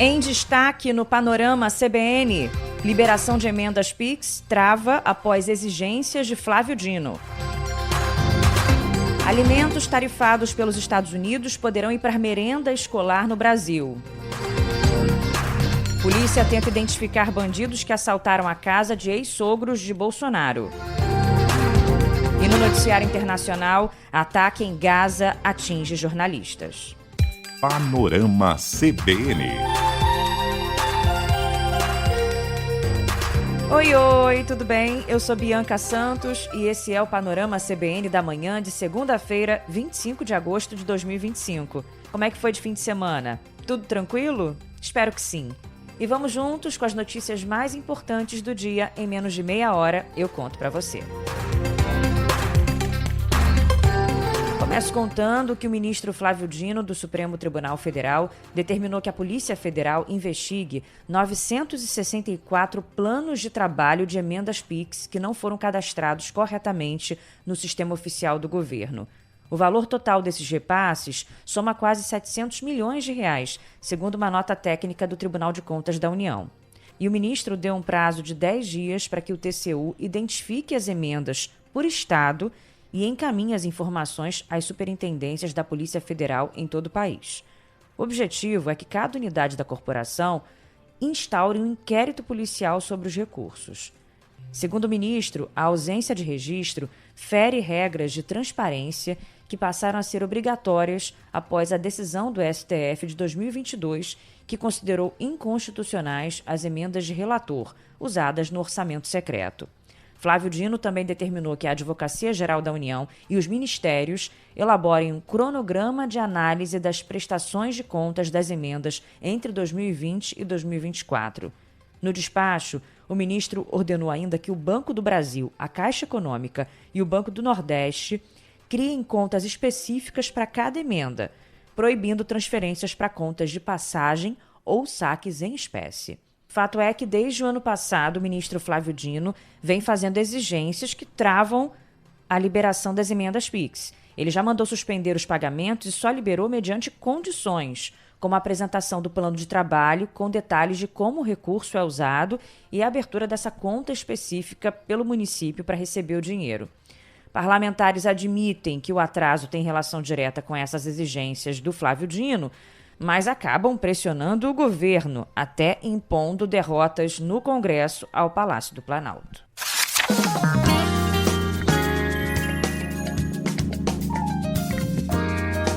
Em destaque no Panorama CBN, liberação de emendas PIX trava após exigências de Flávio Dino. Alimentos tarifados pelos Estados Unidos poderão ir para merenda escolar no Brasil. Polícia tenta identificar bandidos que assaltaram a casa de ex-sogros de Bolsonaro. E no noticiário internacional, ataque em Gaza atinge jornalistas. Panorama CBN. Oi, tudo bem? Eu sou Bianca Santos e esse é o Panorama CBN da manhã de segunda-feira, 25 de agosto de 2025. Como é que foi de fim de semana? Tudo tranquilo? Espero que sim. E vamos juntos com as notícias mais importantes do dia. Em menos de meia hora, eu conto para você. Começo contando que o ministro Flávio Dino, do Supremo Tribunal Federal, determinou que a Polícia Federal investigue 964 planos de trabalho de emendas PIX que não foram cadastrados corretamente no sistema oficial do governo. O valor total desses repasses soma quase 700 milhões de reais, segundo uma nota técnica do Tribunal de Contas da União. E o ministro deu um prazo de 10 dias para que o TCU identifique as emendas por estado e encaminhe as informações às superintendências da Polícia Federal em todo o país. O objetivo é que cada unidade da corporação instaure um inquérito policial sobre os recursos. Segundo o ministro, a ausência de registro fere regras de transparência que passaram a ser obrigatórias após a decisão do STF de 2022, que considerou inconstitucionais as emendas de relator usadas no orçamento secreto. Flávio Dino também determinou que a Advocacia Geral da União e os ministérios elaborem um cronograma de análise das prestações de contas das emendas entre 2020 e 2024. No despacho, o ministro ordenou ainda que o Banco do Brasil, a Caixa Econômica e o Banco do Nordeste criem contas específicas para cada emenda, proibindo transferências para contas de passagem ou saques em espécie. Fato é que, desde o ano passado, o ministro Flávio Dino vem fazendo exigências que travam a liberação das emendas PIX. Ele já mandou suspender os pagamentos e só liberou mediante condições, como a apresentação do plano de trabalho com detalhes de como o recurso é usado e a abertura dessa conta específica pelo município para receber o dinheiro. Parlamentares admitem que o atraso tem relação direta com essas exigências do Flávio Dino, mas acabam pressionando o governo, até impondo derrotas no Congresso ao Palácio do Planalto.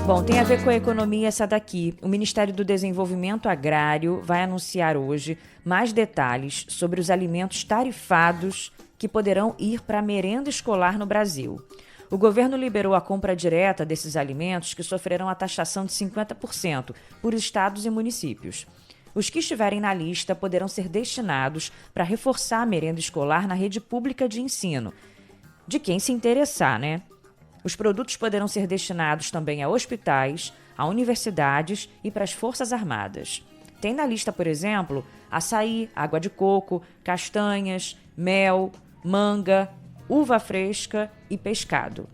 Bom, tem a ver com a economia essa daqui. O Ministério do Desenvolvimento Agrário vai anunciar hoje mais detalhes sobre os alimentos tarifados que poderão ir para a merenda escolar no Brasil. O governo liberou a compra direta desses alimentos que sofrerão a taxação de 50% por estados e municípios. Os que estiverem na lista poderão ser destinados para reforçar a merenda escolar na rede pública de ensino, de quem se interessar, né? Os produtos poderão ser destinados também a hospitais, a universidades e para as Forças Armadas. Tem na lista, por exemplo, açaí, água de coco, castanhas, mel, manga, uva fresca e pescado.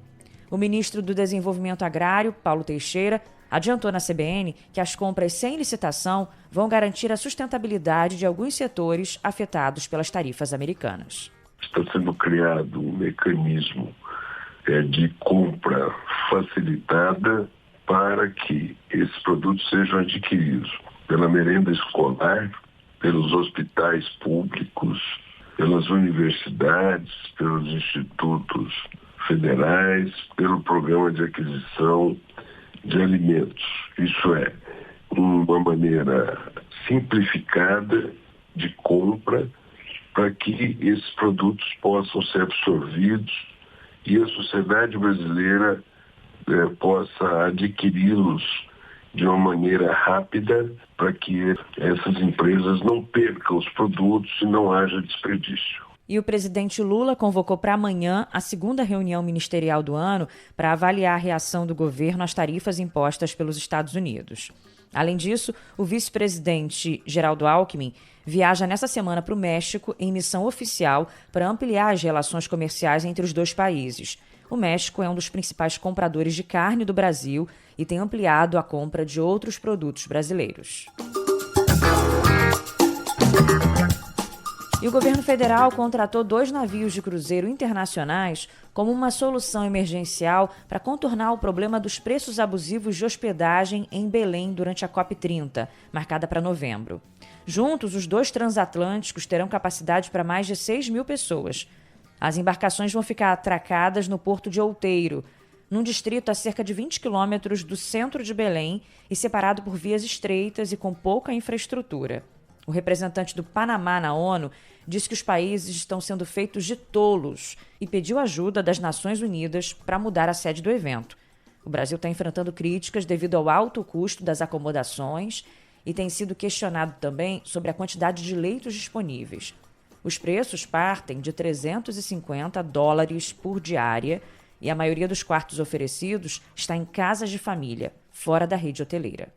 O ministro do Desenvolvimento Agrário, Paulo Teixeira, adiantou na CBN que as compras sem licitação vão garantir a sustentabilidade de alguns setores afetados pelas tarifas americanas. Está sendo criado um mecanismo de compra facilitada para que esses produtos sejam adquiridos pela merenda escolar, pelos hospitais públicos, pelas universidades, pelos institutos federais, pelo programa de aquisição de alimentos. Isso é, uma maneira simplificada de compra para que esses produtos possam ser absorvidos e a sociedade brasileira possa adquiri-los de uma maneira rápida para que essas empresas não percam os produtos e não haja desperdício. E o presidente Lula convocou para amanhã a segunda reunião ministerial do ano para avaliar a reação do governo às tarifas impostas pelos Estados Unidos. Além disso, o vice-presidente Geraldo Alckmin viaja nessa semana para o México em missão oficial para ampliar as relações comerciais entre os dois países. O México é um dos principais compradores de carne do Brasil e tem ampliado a compra de outros produtos brasileiros. E o governo federal contratou 2 navios de cruzeiro internacionais como uma solução emergencial para contornar o problema dos preços abusivos de hospedagem em Belém durante a COP30, marcada para novembro. Juntos, os 2 transatlânticos terão capacidade para mais de 6.000 pessoas. As embarcações vão ficar atracadas no Porto de Outeiro, num distrito a cerca de 20 quilômetros do centro de Belém e separado por vias estreitas e com pouca infraestrutura. O representante do Panamá na ONU disse que os países estão sendo feitos de tolos e pediu ajuda das Nações Unidas para mudar a sede do evento. O Brasil está enfrentando críticas devido ao alto custo das acomodações e tem sido questionado também sobre a quantidade de leitos disponíveis. Os preços partem de $350 por diária e a maioria dos quartos oferecidos está em casas de família, fora da rede hoteleira.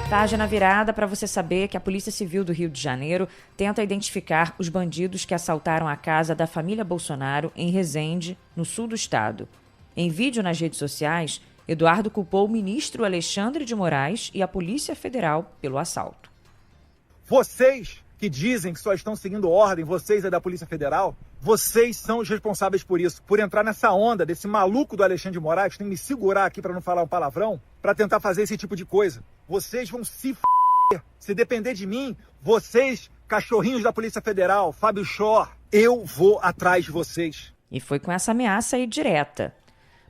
Página virada para você saber que a Polícia Civil do Rio de Janeiro tenta identificar os bandidos que assaltaram a casa da família Bolsonaro em Resende, no sul do estado. Em vídeo nas redes sociais, Eduardo culpou o ministro Alexandre de Moraes e a Polícia Federal pelo assalto. Vocês que dizem que só estão seguindo ordem, vocês é da Polícia Federal, vocês são os responsáveis por isso, por entrar nessa onda desse maluco do Alexandre de Moraes, tem que me segurar aqui para não falar um palavrão, para tentar fazer esse tipo de coisa. Vocês vão se f***. Se depender de mim, vocês, cachorrinhos da Polícia Federal, Fábio Shor, eu vou atrás de vocês. E foi com essa ameaça aí direta.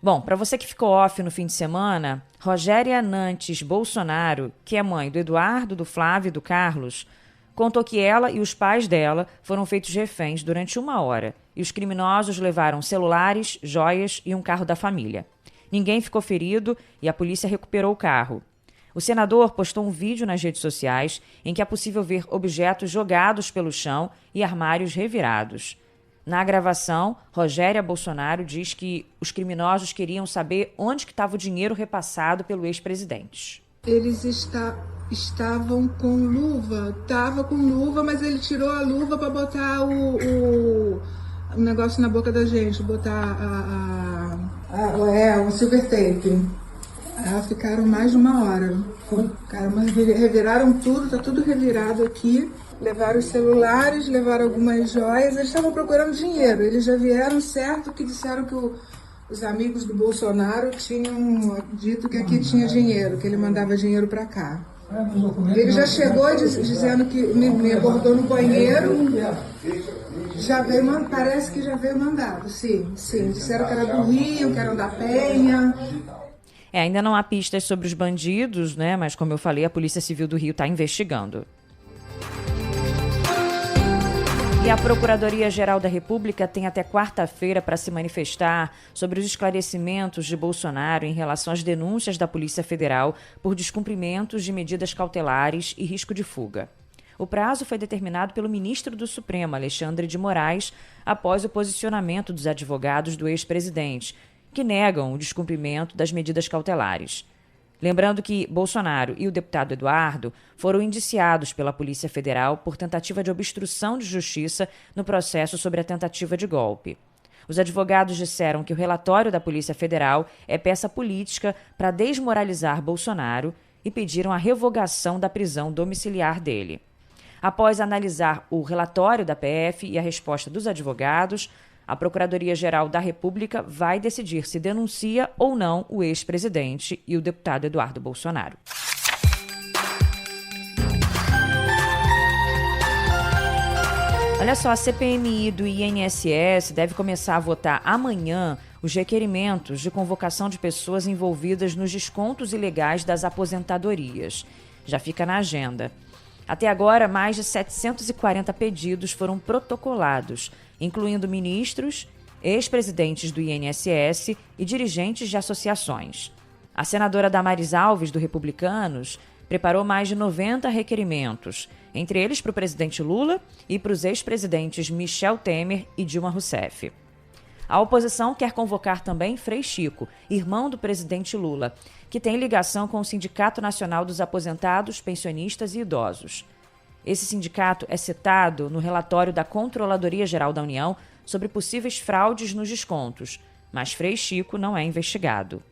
Bom, para você que ficou off no fim de semana, Rogéria Nantes Bolsonaro, que é mãe do Eduardo, do Flávio e do Carlos, contou que ela e os pais dela foram feitos reféns durante 1 hora e os criminosos levaram celulares, joias e um carro da família. Ninguém ficou ferido e a polícia recuperou o carro. O senador postou um vídeo nas redes sociais em que é possível ver objetos jogados pelo chão e armários revirados. Na gravação, Rogéria Bolsonaro diz que os criminosos queriam saber onde que estava o dinheiro repassado pelo ex-presidente. Eles estavam com luva, mas ele tirou a luva para botar o negócio na boca da gente, botar o silver tape. Ficaram mais de 1 hora. Mas reviraram tudo, tá tudo revirado aqui. Levaram os celulares, levaram algumas joias. Eles estavam procurando dinheiro. Eles já vieram certo que disseram que os amigos do Bolsonaro tinham dito que aqui tinha dinheiro, que ele mandava dinheiro para cá. Ele já chegou dizendo que me abordou no banheiro. Já veio, parece que já veio mandado, sim. Disseram que era do Rio, que eram da Penha. Ainda não há pistas sobre os bandidos, né? Mas como eu falei, a Polícia Civil do Rio está investigando. E a Procuradoria-Geral da República tem até quarta-feira para se manifestar sobre os esclarecimentos de Bolsonaro em relação às denúncias da Polícia Federal por descumprimentos de medidas cautelares e risco de fuga. O prazo foi determinado pelo ministro do Supremo, Alexandre de Moraes, após o posicionamento dos advogados do ex-presidente, que negam o descumprimento das medidas cautelares. Lembrando que Bolsonaro e o deputado Eduardo foram indiciados pela Polícia Federal por tentativa de obstrução de justiça no processo sobre a tentativa de golpe. Os advogados disseram que o relatório da Polícia Federal é peça política para desmoralizar Bolsonaro e pediram a revogação da prisão domiciliar dele. Após analisar o relatório da PF e a resposta dos advogados, a Procuradoria-Geral da República vai decidir se denuncia ou não o ex-presidente e o deputado Eduardo Bolsonaro. Olha só, a CPMI do INSS deve começar a votar amanhã os requerimentos de convocação de pessoas envolvidas nos descontos ilegais das aposentadorias. Já fica na agenda. Até agora, mais de 740 pedidos foram protocolados, incluindo ministros, ex-presidentes do INSS e dirigentes de associações. A senadora Damares Alves, do Republicanos, preparou mais de 90 requerimentos, entre eles para o presidente Lula e para os ex-presidentes Michel Temer e Dilma Rousseff. A oposição quer convocar também Frei Chico, irmão do presidente Lula, que tem ligação com o Sindicato Nacional dos Aposentados, Pensionistas e Idosos. Esse sindicato é citado no relatório da Controladoria-Geral da União sobre possíveis fraudes nos descontos, mas Frei Chico não é investigado.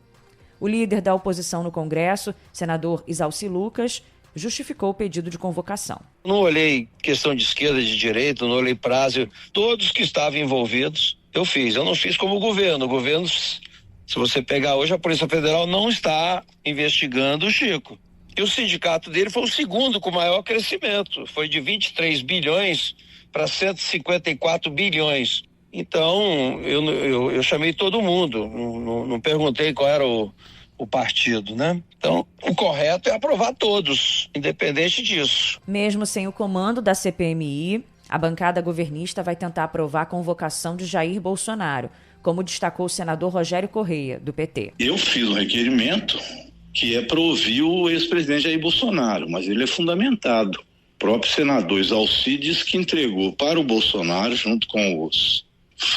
O líder da oposição no Congresso, senador Isalci Lucas, justificou o pedido de convocação. Não olhei questão de esquerda, de direita, não olhei prazo. Todos que estavam envolvidos, eu fiz. Eu não fiz como o governo. O governo, se você pegar hoje, a Polícia Federal não está investigando o Chico. E o sindicato dele foi o segundo com maior crescimento. Foi de 23 bilhões para 154 bilhões. Então, eu chamei todo mundo. Não perguntei qual era o partido, né? Então, o correto é aprovar todos, independente disso. Mesmo sem o comando da CPMI, a bancada governista vai tentar aprovar a convocação de Jair Bolsonaro, como destacou o senador Rogério Correia, do PT. Eu fiz um requerimento que é para ouvir o ex-presidente Jair Bolsonaro, mas ele é fundamentado. O próprio senador Isalci disse que entregou para o Bolsonaro, junto com os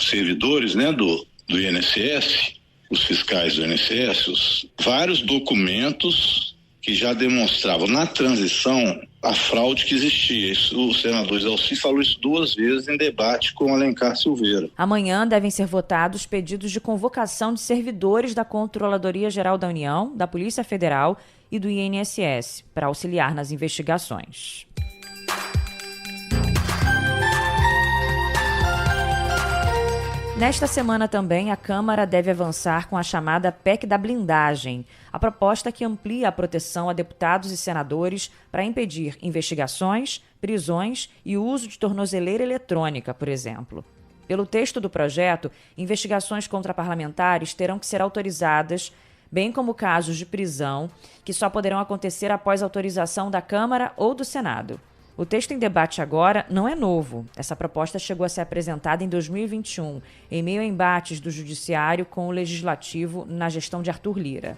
servidores, né, do INSS, os fiscais do INSS, vários documentos que já demonstravam na transição a fraude que existia. O senador Isalci falou isso 2 vezes em debate com Alencar Silveira. Amanhã devem ser votados pedidos de convocação de servidores da Controladoria Geral da União, da Polícia Federal e do INSS para auxiliar nas investigações. Nesta semana também, a Câmara deve avançar com a chamada PEC da blindagem, a proposta que amplia a proteção a deputados e senadores para impedir investigações, prisões e o uso de tornozeleira eletrônica, por exemplo. Pelo texto do projeto, investigações contra parlamentares terão que ser autorizadas, bem como casos de prisão, que só poderão acontecer após autorização da Câmara ou do Senado. O texto em debate agora não é novo. Essa proposta chegou a ser apresentada em 2021, em meio a embates do Judiciário com o Legislativo na gestão de Arthur Lira.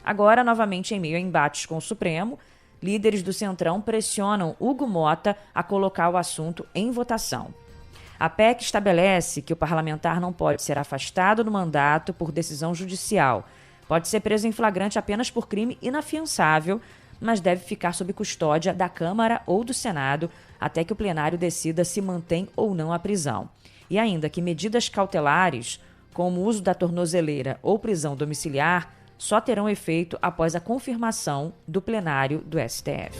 Agora, novamente em meio a embates com o Supremo, líderes do Centrão pressionam Hugo Mota a colocar o assunto em votação. A PEC estabelece que o parlamentar não pode ser afastado do mandato por decisão judicial, pode ser preso em flagrante apenas por crime inafiançável, mas deve ficar sob custódia da Câmara ou do Senado até que o plenário decida se mantém ou não a prisão. E ainda que medidas cautelares, como o uso da tornozeleira ou prisão domiciliar, só terão efeito após a confirmação do plenário do STF.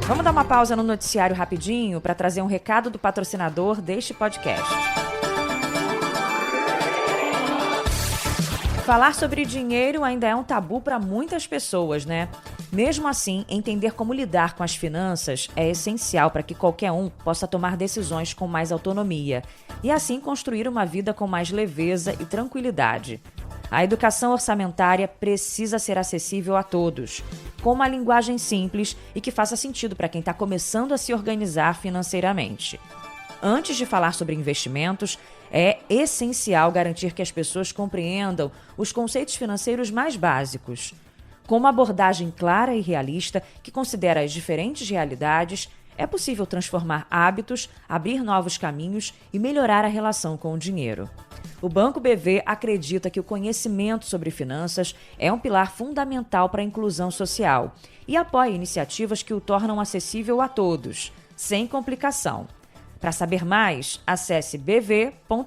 Vamos dar uma pausa no noticiário rapidinho para trazer um recado do patrocinador deste podcast. Falar sobre dinheiro ainda é um tabu para muitas pessoas, né? Mesmo assim, entender como lidar com as finanças é essencial para que qualquer um possa tomar decisões com mais autonomia e assim construir uma vida com mais leveza e tranquilidade. A educação orçamentária precisa ser acessível a todos, com uma linguagem simples e que faça sentido para quem está começando a se organizar financeiramente. Antes de falar sobre investimentos, é essencial garantir que as pessoas compreendam os conceitos financeiros mais básicos. Com uma abordagem clara e realista que considera as diferentes realidades, é possível transformar hábitos, abrir novos caminhos e melhorar a relação com o dinheiro. O Banco BV acredita que o conhecimento sobre finanças é um pilar fundamental para a inclusão social e apoia iniciativas que o tornam acessível a todos, sem complicação. Para saber mais, acesse bv.com.br.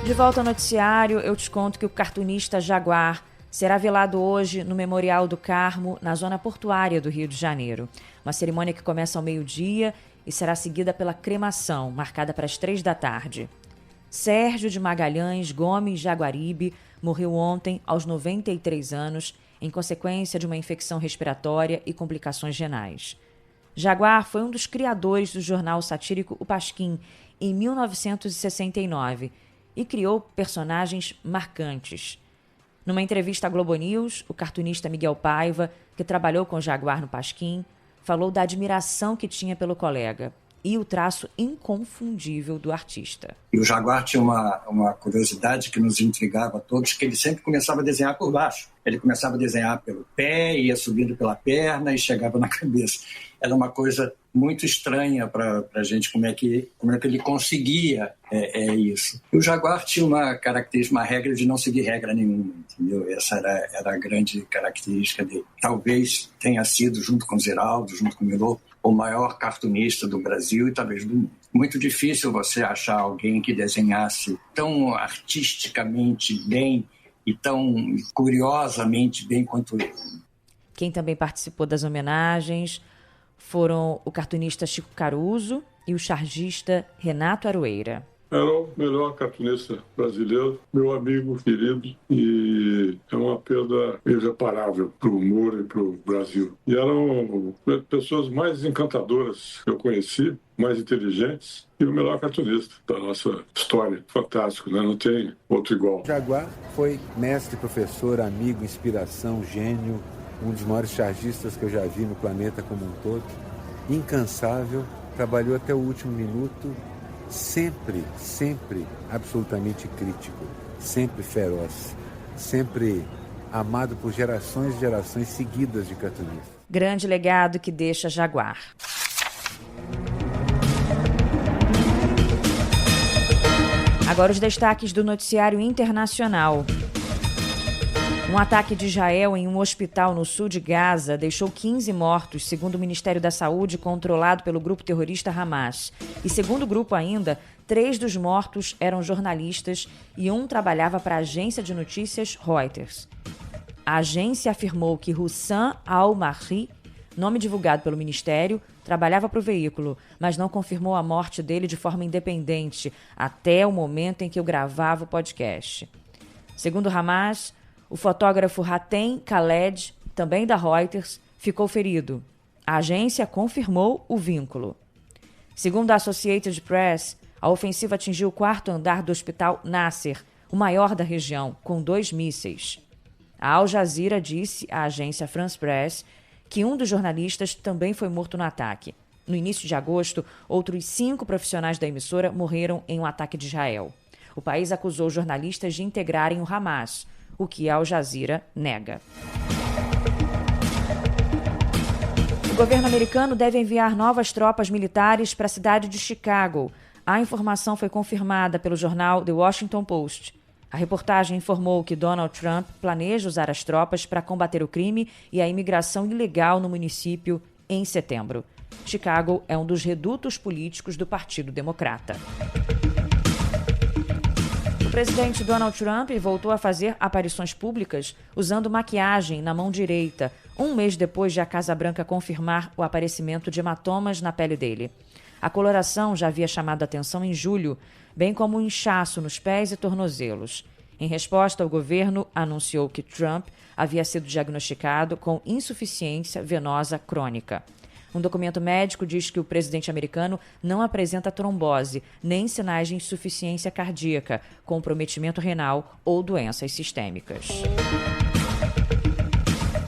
De volta ao noticiário, eu te conto que o cartunista Jaguar será velado hoje no Memorial do Carmo, na zona portuária do Rio de Janeiro. Uma cerimônia que começa ao meio-dia e será seguida pela cremação, marcada para as 3 da tarde. Sérgio de Magalhães Gomes Jaguaribe morreu ontem aos 93 anos em consequência de uma infecção respiratória e complicações renais. Jaguar foi um dos criadores do jornal satírico O Pasquim em 1969 e criou personagens marcantes. Numa entrevista à Globo News, o cartunista Miguel Paiva, que trabalhou com Jaguar no Pasquim, falou da admiração que tinha pelo colega e o traço inconfundível do artista. E o Jaguar tinha uma curiosidade que nos intrigava a todos, que ele sempre começava a desenhar por baixo. Ele começava a desenhar pelo pé, ia subindo pela perna e chegava na cabeça. Era uma coisa muito estranha para a gente como é que ele conseguia isso. E o Jaguar tinha uma regra de não seguir regra nenhuma, entendeu? Essa era a grande característica dele. Talvez tenha sido, junto com Ziraldo, junto com Milor, o maior cartunista do Brasil e talvez do mundo. Muito difícil você achar alguém que desenhasse tão artisticamente bem e tão curiosamente bem quanto ele. Quem também participou das homenagens foram o cartunista Chico Caruso e o chargista Renato Aroeira. Era o melhor cartunista brasileiro, meu amigo querido, e é uma perda irreparável para o humor e para o Brasil. E eram pessoas mais encantadoras que eu conheci, mais inteligentes, e o melhor cartunista da nossa história. Fantástico, né? Não tem outro igual. Jaguar foi mestre, professor, amigo, inspiração, gênio, um dos maiores chargistas que eu já vi no planeta como um todo. Incansável, trabalhou até o último minuto, sempre absolutamente crítico, sempre feroz, sempre amado por gerações e gerações seguidas de cartunistas. Grande legado que deixa Jaguar. Agora os destaques do noticiário internacional. Um ataque de Israel em um hospital no sul de Gaza deixou 15 mortos, segundo o Ministério da Saúde, controlado pelo grupo terrorista Hamas. E segundo o grupo ainda, 3 dos mortos eram jornalistas e um trabalhava para a agência de notícias Reuters. A agência afirmou que Hussam al-Mahri, nome divulgado pelo Ministério, trabalhava para o veículo, mas não confirmou a morte dele de forma independente, até o momento em que eu gravava o podcast. Segundo Hamas, o fotógrafo Hatem Khaled, também da Reuters, ficou ferido. A agência confirmou o vínculo. Segundo a Associated Press, a ofensiva atingiu o 4º andar do hospital Nasser, o maior da região, com 2 mísseis. A Al Jazeera disse à agência France Press que um dos jornalistas também foi morto no ataque. No início de agosto, outros 5 profissionais da emissora morreram em um ataque de Israel. O país acusou os jornalistas de integrarem o Hamas, o que a Al Jazeera nega. O governo americano deve enviar novas tropas militares para a cidade de Chicago. A informação foi confirmada pelo jornal The Washington Post. A reportagem informou que Donald Trump planeja usar as tropas para combater o crime e a imigração ilegal no município em setembro. Chicago é um dos redutos políticos do Partido Democrata. O presidente Donald Trump voltou a fazer aparições públicas usando maquiagem na mão direita, um mês depois de a Casa Branca confirmar o aparecimento de hematomas na pele dele. A coloração já havia chamado a atenção em julho, bem como um inchaço nos pés e tornozelos. Em resposta, o governo anunciou que Trump havia sido diagnosticado com insuficiência venosa crônica. Um documento médico diz que o presidente americano não apresenta trombose, nem sinais de insuficiência cardíaca, comprometimento renal ou doenças sistêmicas.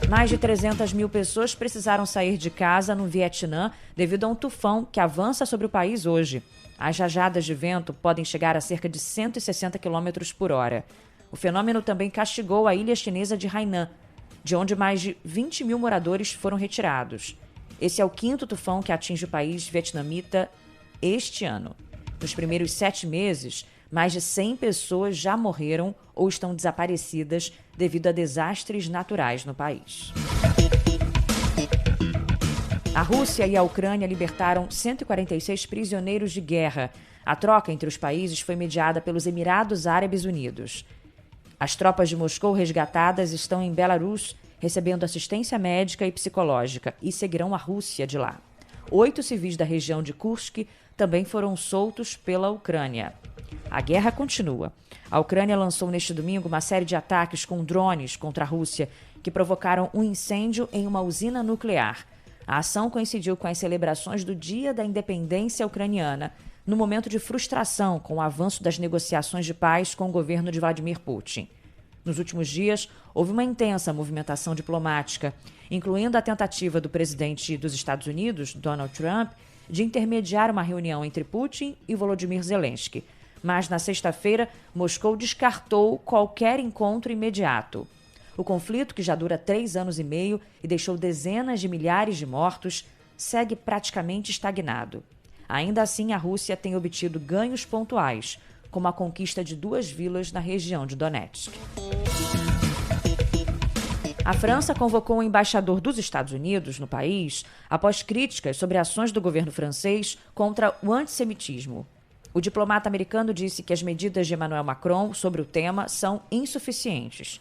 Mais de 300 mil pessoas precisaram sair de casa no Vietnã devido a um tufão que avança sobre o país hoje. As rajadas de vento podem chegar a cerca de 160 km por hora. O fenômeno também castigou a ilha chinesa de Hainan, de onde mais de 20 mil moradores foram retirados. Esse é o 5º tufão que atinge o país vietnamita este ano. Nos primeiros 7 meses, mais de 100 pessoas já morreram ou estão desaparecidas devido a desastres naturais no país. A Rússia e a Ucrânia libertaram 146 prisioneiros de guerra. A troca entre os países foi mediada pelos Emirados Árabes Unidos. As tropas de Moscou resgatadas estão em Belarus, recebendo assistência médica e psicológica, e seguirão a Rússia de lá. 8 civis da região de Kursk também foram soltos pela Ucrânia. A guerra continua. A Ucrânia lançou neste domingo uma série de ataques com drones contra a Rússia, que provocaram um incêndio em uma usina nuclear. A ação coincidiu com as celebrações do Dia da Independência Ucraniana, no momento de frustração com o avanço das negociações de paz com o governo de Vladimir Putin. Nos últimos dias, houve uma intensa movimentação diplomática, incluindo a tentativa do presidente dos Estados Unidos, Donald Trump, de intermediar uma reunião entre Putin e Volodymyr Zelensky. Mas, na sexta-feira, Moscou descartou qualquer encontro imediato. O conflito, que já dura 3 anos e meio e deixou dezenas de milhares de mortos, segue praticamente estagnado. Ainda assim, a Rússia tem obtido ganhos pontuais, como a conquista de 2 vilas na região de Donetsk. A França convocou o embaixador dos Estados Unidos no país após críticas sobre ações do governo francês contra o antissemitismo. O diplomata americano disse que as medidas de Emmanuel Macron sobre o tema são insuficientes.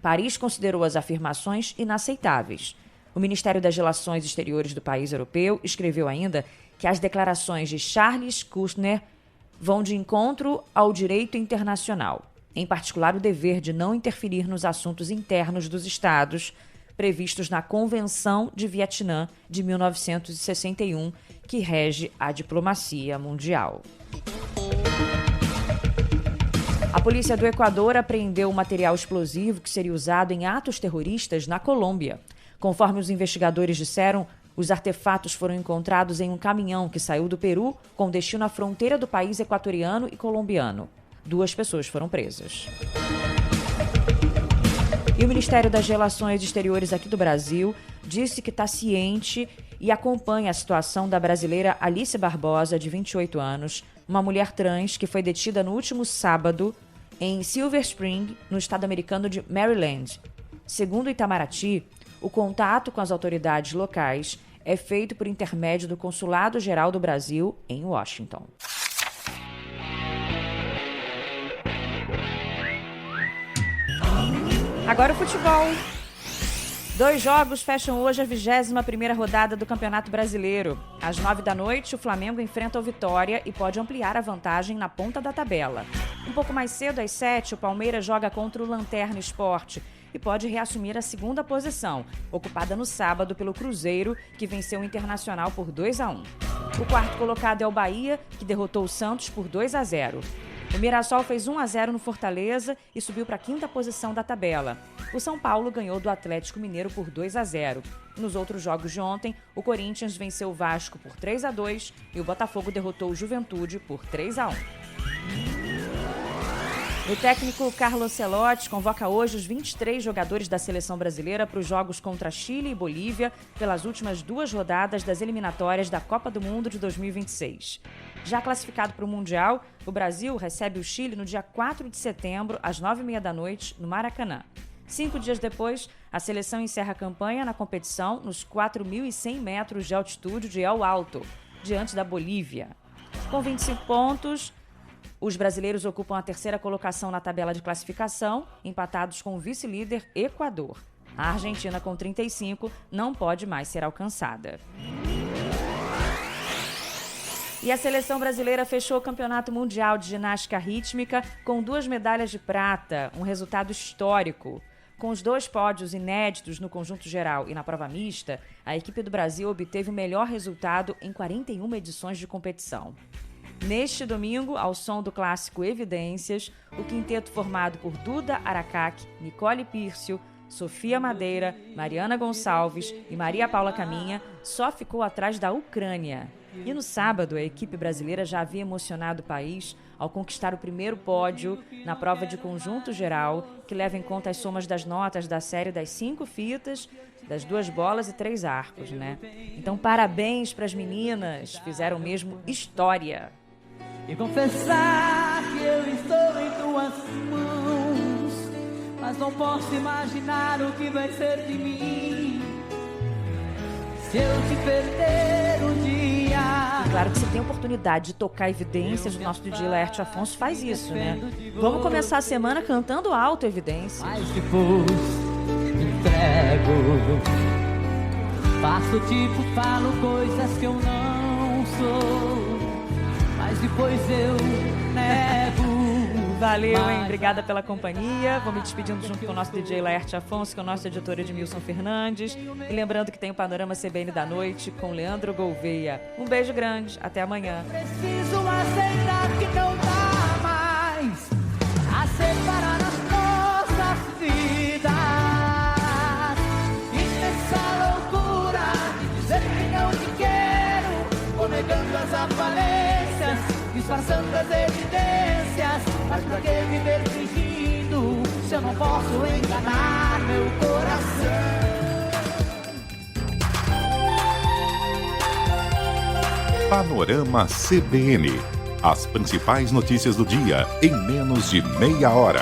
Paris considerou as afirmações inaceitáveis. O Ministério das Relações Exteriores do país europeu escreveu ainda que as declarações de Charles Kushner vão de encontro ao direito internacional, em particular o dever de não interferir nos assuntos internos dos Estados, previstos na Convenção de Vietnã de 1961, que rege a diplomacia mundial. A polícia do Equador apreendeu um material explosivo que seria usado em atos terroristas na Colômbia. Conforme os investigadores disseram, os artefatos foram encontrados em um caminhão que saiu do Peru com destino à fronteira do país equatoriano e colombiano. 2 pessoas foram presas. E o Ministério das Relações Exteriores aqui do Brasil disse que está ciente e acompanha a situação da brasileira Alice Barbosa, de 28 anos, uma mulher trans que foi detida no último sábado em Silver Spring, no estado americano de Maryland. Segundo o Itamaraty, o contato com as autoridades locais é feito por intermédio do Consulado-Geral do Brasil em Washington. Agora o futebol. 2 jogos fecham hoje a 21ª rodada do Campeonato Brasileiro. Às 9h, o Flamengo enfrenta o Vitória e pode ampliar a vantagem na ponta da tabela. Um pouco mais cedo, às 7h, o Palmeiras joga contra o Lanterna Sport e pode reassumir a 2ª posição, ocupada no sábado pelo Cruzeiro, que venceu o Internacional por 2-1. O 4º colocado é o Bahia, que derrotou o Santos por 2-0. O Mirassol fez 1-0 no Fortaleza e subiu para a 5ª posição da tabela. O São Paulo ganhou do Atlético Mineiro por 2-0. Nos outros jogos de ontem, o Corinthians venceu o Vasco por 3-2 e o Botafogo derrotou o Juventude por 3-1. O técnico Carlo Ancelotti convoca hoje os 23 jogadores da seleção brasileira para os jogos contra Chile e Bolívia pelas últimas 2 rodadas das eliminatórias da Copa do Mundo de 2026. Já classificado para o Mundial, o Brasil recebe o Chile no dia 4 de setembro, às 9h30 no Maracanã. 5 dias depois, a seleção encerra a campanha na competição nos 4.100 metros de altitude de El Alto, diante da Bolívia. Com 25 pontos, os brasileiros ocupam a 3ª colocação na tabela de classificação, empatados com o vice-líder Equador. A Argentina, com 35, não pode mais ser alcançada. E a seleção brasileira fechou o Campeonato Mundial de Ginástica Rítmica com 2 medalhas de prata, um resultado histórico. Com os 2 pódios inéditos no conjunto geral e na prova mista, a equipe do Brasil obteve o melhor resultado em 41 edições de competição. Neste domingo, ao som do clássico Evidências, o quinteto formado por Duda Aracaque, Nicole Pírcio, Sofia Madeira, Mariana Gonçalves e Maria Paula Caminha só ficou atrás da Ucrânia. E no sábado, a equipe brasileira já havia emocionado o país ao conquistar o primeiro pódio na prova de conjunto geral, que leva em conta as somas das notas da série das 5 fitas, das 2 bolas e 3 arcos, né? Então, parabéns para as meninas, fizeram mesmo história. E confessar que eu estou em tuas mãos, mas não posso imaginar o que vai ser de mim se eu te perder um dia. E claro que você tem a oportunidade de tocar Evidências, o nosso DJ Laerte Afonso faz isso, né? Vamos começar a semana cantando alto Evidências. Mas depois me entrego, faço tipo, falo coisas que eu não sou, mas depois eu nego. Valeu, hein? Obrigada pela companhia. Vou me despedindo junto com o nosso DJ Laerte Afonso, com o nosso editor Edmilson Fernandes. E lembrando que tem o Panorama CBN da noite com Leandro Gouveia. Um beijo grande, até amanhã. Preciso aceitar que não dá mais a separar as nossas vidas. E nessa loucura de dizer que não te quero, vou negando as aparências, disfarçando as evidências. Mas pra que viver fingindo se eu não posso enganar meu coração? Panorama CBN. As principais notícias do dia em menos de meia hora.